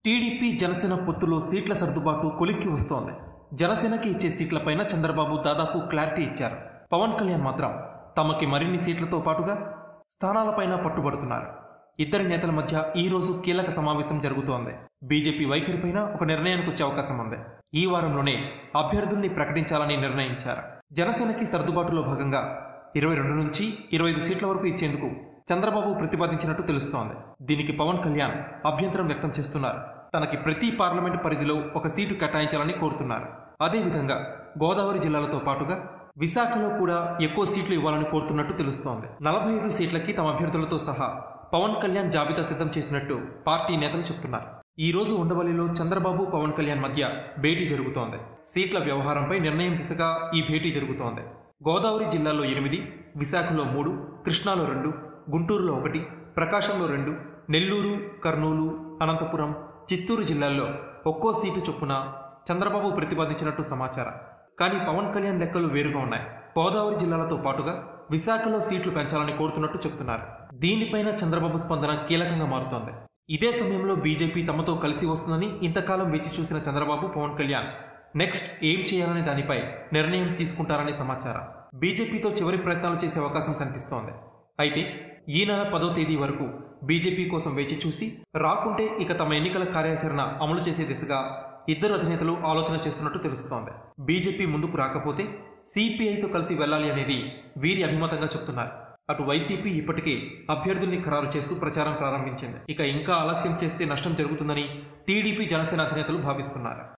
TDP Janasena పొత్తులో సీట్ల సర్దుబాటు కొలిక్కి వస్తోంది. జనసేనకి ఇచ్చే సీట్లపైన చంద్రబాబు దాదాపు క్లారిటీ ఇచ్చారు. పవన్ కళ్యాణ్ మాత్రం తమకి మరిన్ని సీట్లతో పాటుగా స్థానాలపైన పట్టుబడుతున్నారు. ఇద్దరి నేతల మధ్య ఈ రోజు కీలక సమావేశం జరుగుతోంది. బీజేపీ వైఖరిపైన ఒక నిర్ణయానికి వచ్చే అవకాశం ఉంది. ఈ వారంలోనే అభ్యర్థుల్ని ప్రకటించాలని నిర్ణయించారు. జనసేనకి సర్దుబాటులో భాగంగా 22 నుంచి 25 సీట్ల వరకు ఇచ్చేందుకు చంద్రబాబు ప్రతిపాదించినట్టు తెలుస్తోంది. దీనికి పవన్ కళ్యాణ్ అభ్యంతరం వ్యక్తం చేస్తున్నారు. తనకి ప్రతి పార్లమెంటు పరిధిలో ఒక సీటు కేటాయించాలని కోరుతున్నారు. అదేవిధంగా గోదావరి జిల్లాలతో పాటుగా విశాఖలో కూడా ఎక్కువ సీట్లు ఇవ్వాలని కోరుతున్నట్టు తెలుస్తోంది. 45 సీట్లకి తమ అభ్యర్థులతో సహా పవన్ కళ్యాణ్ జాబితా సిద్ధం చేసినట్టు పార్టీ నేతలు చెబుతున్నారు. ఈ రోజు ఉండవల్లిలో చంద్రబాబు పవన్ కళ్యాణ్ మధ్య భేటీ జరుగుతోంది. సీట్ల వ్యవహారంపై నిర్ణయం దిశగా ఈ భేటీ జరుగుతోంది. గోదావరి జిల్లాలో 8, విశాఖలో 3, కృష్ణాలో 2, గుంటూరులో 1, ప్రకాశంలో 2, నెల్లూరు, కర్నూలు, అనంతపురం, చిత్తూరు జిల్లాల్లో ఒక్కో సీటు చొప్పున చంద్రబాబు ప్రతిపాదించినట్టు సమాచారం. కానీ పవన్ కళ్యాణ్ లెక్కలు వేరుగా ఉన్నాయి. గోదావరి జిల్లాలతో పాటుగా విశాఖలో సీట్లు పెంచాలని కోరుతున్నట్టు చెబుతున్నారు. దీనిపైన చంద్రబాబు స్పందన కీలకంగా మారుతోంది. ఇదే సమయంలో బీజేపీ తమతో కలిసి వస్తుందని ఇంతకాలం వేచి చూసిన చంద్రబాబు పవన్ కళ్యాణ్ నెక్స్ట్ ఏం చేయాలనే దానిపై నిర్ణయం తీసుకుంటారని సమాచారం. బీజేపీతో చివరి ప్రయత్నాలు చేసే అవకాశం కనిపిస్తోంది. అయితే ఈ నెల 10వ తేదీ వరకు బీజేపీ కోసం వేచి చూసి రాకుంటే ఇక తమ ఎన్నికల కార్యాచరణ అమలు చేసే దిశగా ఇద్దరు అధినేతలు ఆలోచన చేస్తున్నట్టు తెలుస్తోంది. బీజేపీ ముందుకు రాకపోతే సిపిఐతో కలిసి వెళ్లాలి అనేది వీరి అభిమతంగా చెప్తున్నారు. అటు వైసీపీ ఇప్పటికే అభ్యర్థుల్ని ఖరారు చేస్తూ ప్రచారం ప్రారంభించింది. ఇక ఇంకా ఆలస్యం చేస్తే నష్టం జరుగుతుందని టీడీపీ జనసేన అధినేతలు భావిస్తున్నారు.